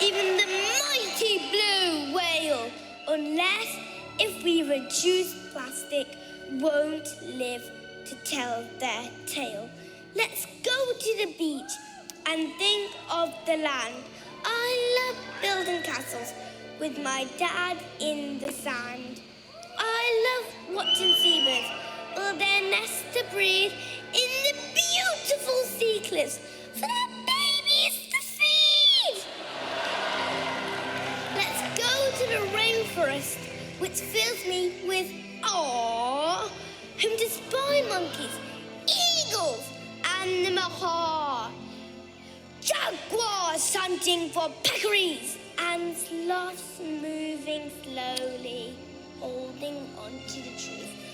even the mighty blue whale, unless if we reduce plastic, won't live to tell their tale. Let's go to the beach and think of the land. I love building castles with my dad in the sand. I love watching seabirds build their nests to breathe in the beautiful sea cliffs for their babies to feed. Let's go to the rainforest, which fills me with awe, home to spy monkeys, eagles, and the macaw, jaguars hunting for peccaries, and sloths moving slowly, holding onto the trees.